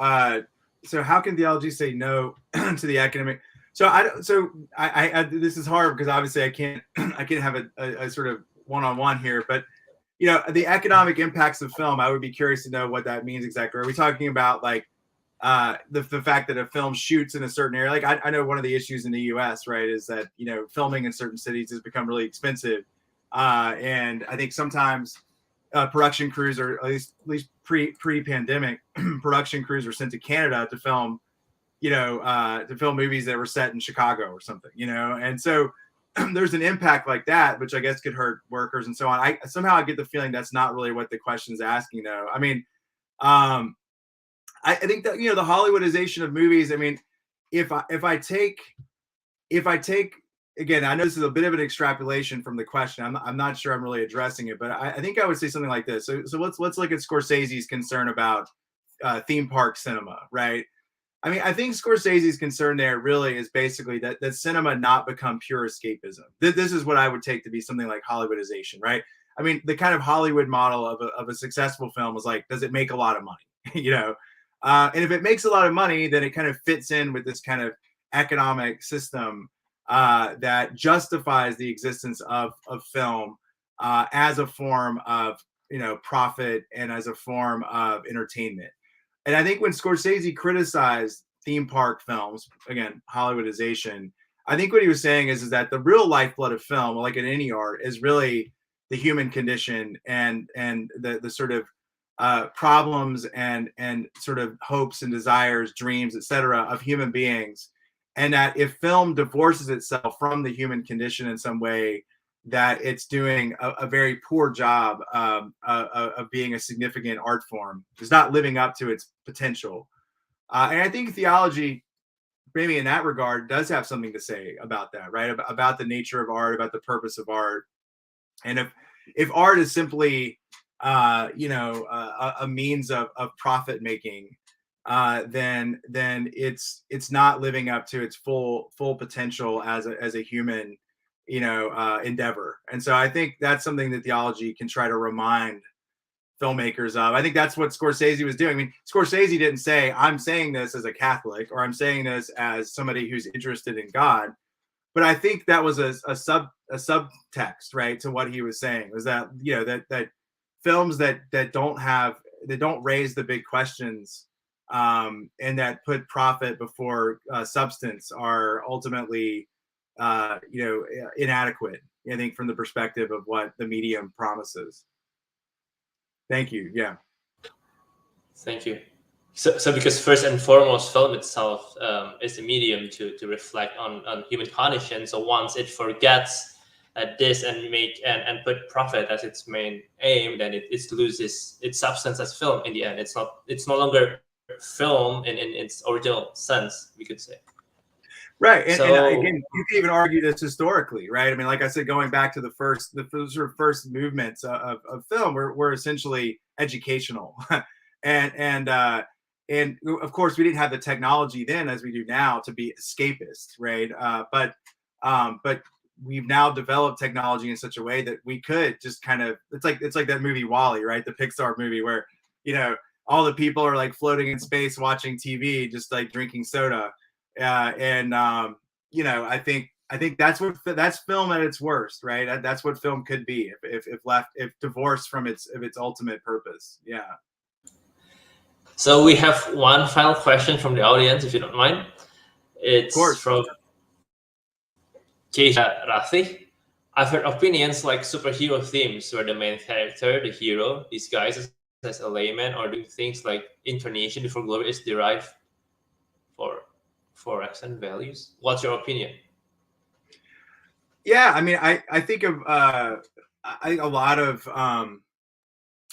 So how can theology say no to the academic? So I this is hard because obviously I can't have a sort of one-on-one here, but the economic impacts of film, I would be curious to know what that means exactly. Are we talking about like the fact that a film shoots in a certain area? Like I know one of the issues in the US, right, is that filming in certain cities has become really expensive, and I think sometimes production crews, or at least pre-pandemic, production crews were sent to Canada to film movies that were set in Chicago or something, and so there's an impact like that, which I guess could hurt workers and so on. I somehow get the feeling that's not really what the question is asking, though. I mean, I think that the Hollywoodization of movies. I mean, if I take again, I know this is a bit of an extrapolation from the question. I'm not sure I'm really addressing it, but I think I would say something like this. So let's look at Scorsese's concern about theme park cinema, right? I mean, I think Scorsese's concern there really is basically that cinema not become pure escapism. This is what I would take to be something like Hollywoodization, right? I mean, the kind of Hollywood model of a successful film is like, does it make a lot of money? And if it makes a lot of money, then it kind of fits in with this kind of economic system that justifies the existence of film as a form of profit and as a form of entertainment. And I think when Scorsese criticized theme park films, again, Hollywoodization, I think what he was saying is that the real lifeblood of film, like in any art, is really the human condition and the sort of problems and sort of hopes and desires, dreams, etc., of human beings. And that if film divorces itself from the human condition in some way, that it's doing a very poor job of being a significant art form. It's not living up to its potential. And I think theology, maybe in that regard, does have something to say about that, right? About the nature of art, about the purpose of art. And if art is simply, a means of profit making, then it's not living up to its full potential as a human endeavor. And so I think that's something that theology can try to remind filmmakers of. I think that's what Scorsese was doing. I mean, Scorsese didn't say, I'm saying this as a Catholic, or I'm saying this as somebody who's interested in God. But I think that was a subtext, right, to what he was saying, was that that films that don't raise the big questions, and that put profit before substance are ultimately inadequate, I think, from the perspective of what the medium promises. Thank you. Yeah. Thank you. So because first and foremost, film itself is a medium to reflect on human condition. So once it forgets this and put profit as its main aim, then it loses its substance as film in the end. It's no longer film in its original sense, we could say. Right. And So again, you can even argue this historically, right? I mean, like I said, going back to the sort of first movements of film were essentially educational. and of course we didn't have the technology then as we do now to be escapist, right? But we've now developed technology in such a way that we could just kind of, it's like that movie WALL-E, right? The Pixar movie where, all the people are like floating in space watching TV, just like drinking soda. I think that's film at its worst, right? That's what film could be if divorced from its ultimate purpose. Yeah. So we have one final question from the audience, if you don't mind. It's from Keisha Rathi. I've heard opinions like superhero themes where the main character, the hero, disguises as a layman or doing things like incarnation before glory is derived for accent values. What's your opinion? Yeah, I mean, I think of a lot of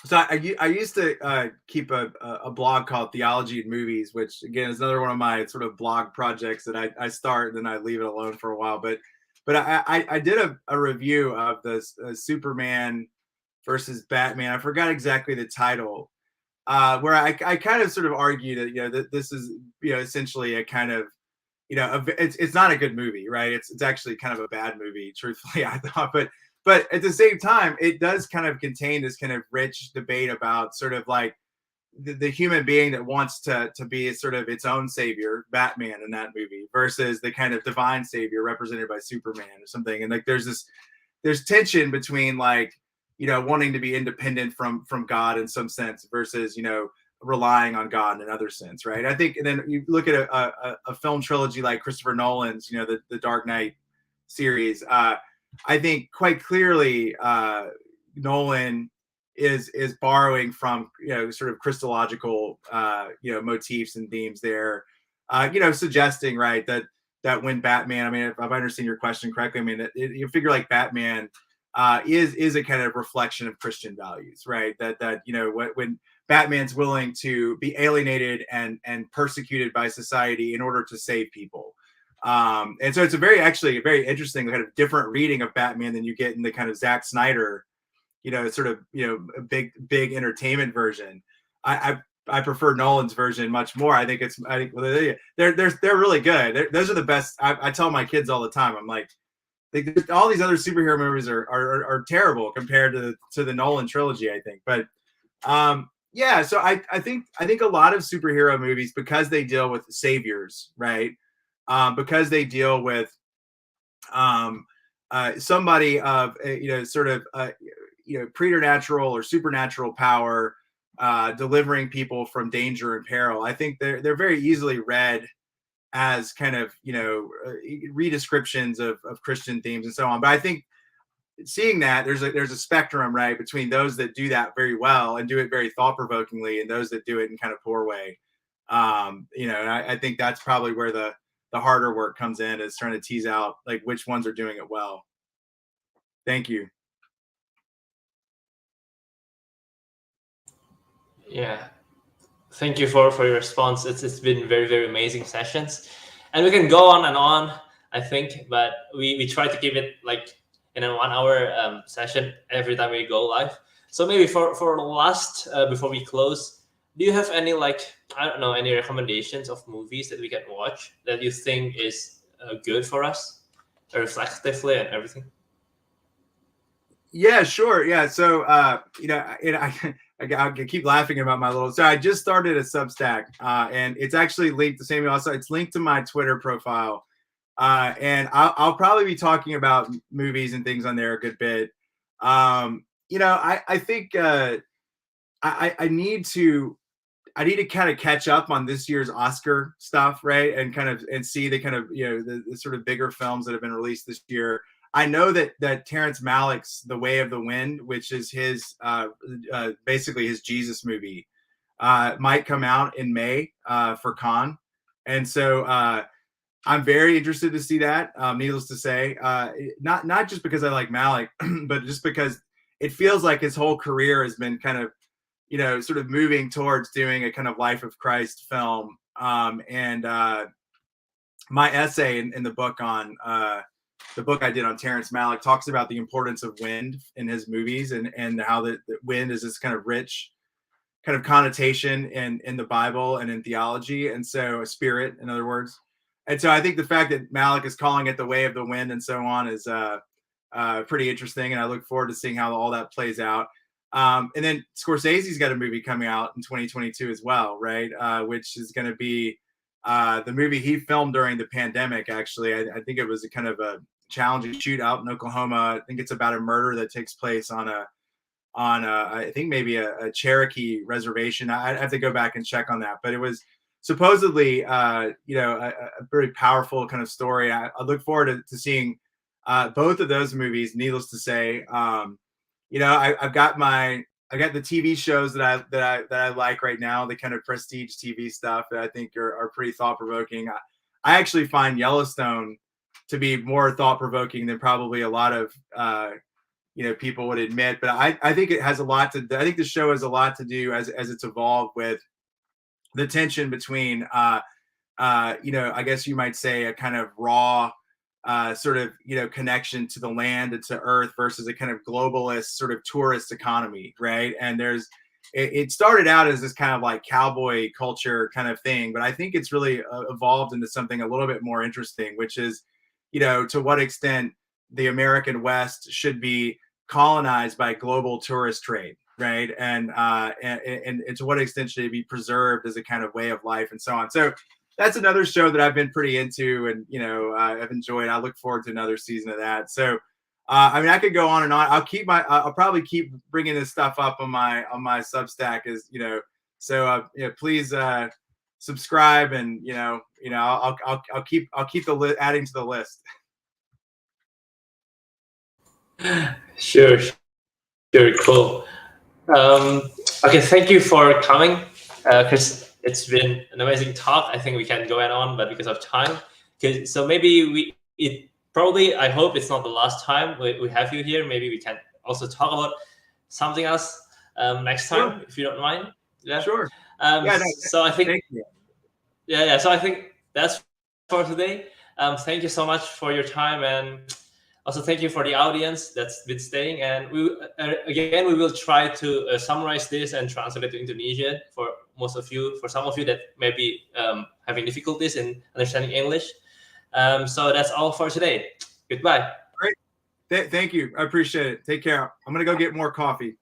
so I used to keep a blog called Theology and Movies, which again is another one of my sort of blog projects that I start and then I leave it alone for a while. But I did a review of this Superman versus Batman. I forgot exactly the title, where I kind of sort of argue that that this is essentially a kind of it's not a good movie, right? It's actually kind of a bad movie, truthfully, I thought. But at the same time, it does kind of contain this kind of rich debate about sort of like the human being that wants to be sort of its own savior, Batman in that movie, versus the kind of divine savior represented by Superman or something. And like there's tension between like wanting to be independent from God in some sense versus relying on God in another sense, right? I think, and then you look at a film trilogy like Christopher Nolan's, the Dark Knight series. I think quite clearly Nolan is borrowing from sort of Christological motifs and themes there, suggesting, right, that when Batman, I mean, if I understand your question correctly, I mean you figure like Batman is a kind of reflection of Christian values, right? That when Batman's willing to be alienated and persecuted by society in order to save people. And so it's actually a very interesting kind of different reading of Batman than you get in the kind of Zack Snyder, sort of, a big entertainment version. I prefer Nolan's version much more. I think they're really good. Those are the best. I tell my kids all the time, I'm like, all these other superhero movies are terrible compared to the Nolan trilogy, I think. But yeah, so I think a lot of superhero movies, because they deal with saviors, right? Because they deal with somebody of sort of preternatural or supernatural power, delivering people from danger and peril. I think they're very easily read as kind of redescriptions of Christian themes and so on. But I think seeing that there's a spectrum, right, between those that do that very well and do it very thought-provokingly and those that do it in kind of poor way. And I think that's probably where the harder work comes in, is trying to tease out like which ones are doing it well. Thank you. Yeah, thank you for your response. It's been very, very amazing sessions, and we can go on and on, I think, but we try to keep it like in a 1 hour session every time we go live. So maybe for the last before we close, do you have any any recommendations of movies that we can watch that you think is good for us, reflectively and everything? Yeah, sure. Yeah. So, I keep laughing about my little. So I just started a Substack, and it's actually linked to Samuel. Also, it's linked to my Twitter profile, and I'll probably be talking about movies and things on there a good bit. I think I need to kind of catch up on this year's Oscar stuff, right? And see the kind of the sort of bigger films that have been released this year. I know that Terrence Malick's The Way of the Wind, which is his basically his Jesus movie, might come out in May for Cannes, and so I'm very interested to see that. Needless to say, not just because I like Malick, but just because it feels like his whole career has been kind of, sort of moving towards doing a kind of life of Christ film. And my essay in the book on the book I did on Terrence Malick talks about the importance of wind in his movies, and how the wind is this kind of rich kind of connotation in the Bible and in theology, and so a spirit, in other words. And so I think the fact that Malick is calling it The Way of the Wind and so on is pretty interesting, and I look forward to seeing how all that plays out. And then Scorsese's got a movie coming out in 2022 as well, right? Which is going to be the movie he filmed during the pandemic. Actually, I think it was a kind of a challenging shootout in Oklahoma. I think it's about a murder that takes place on I think maybe a Cherokee reservation. I have to go back and check on that, but it was supposedly a very powerful kind of story. I look forward to seeing both of those movies. Needless to say, I've got the TV shows that I like right now, the kind of prestige TV stuff that I think are pretty thought provoking. I actually find Yellowstone to be more thought provoking than probably a lot of people would admit. But I think it has a lot to. I think the show has a lot to do as it's evolved with the tension between I guess you might say a kind of raw sort of connection to the land and to earth versus a kind of globalist sort of tourist economy, right? And it started out as this kind of like cowboy culture kind of thing, but I think it's really evolved into something a little bit more interesting, which is to what extent the American West should be colonized by global tourist trade, right? And to what extent should it be preserved as a kind of way of life and so on. So that's another show that I've been pretty into, and I've enjoyed. I look forward to another season of that. So I could go on and on. I'll probably keep bringing this stuff up on my Substack, as so please subscribe, and I'll keep adding to the list. Sure, cool. Okay, thank you for coming, Chris. It's been an amazing talk. I think we can go on, but because of time, so maybe I hope it's not the last time we have you here. Maybe we can also talk about something else next time, Sure. if you don't mind. Yeah, sure. So I think, thank you. yeah. So I think that's for today. Thank you so much for your time, and also thank you for the audience that's been staying. And we will try to summarize this and translate it to Indonesian for most of you, for some of you that may be having difficulties in understanding English. So that's all for today. Goodbye. Great. Thank you. I appreciate it. Take care. I'm going to go get more coffee.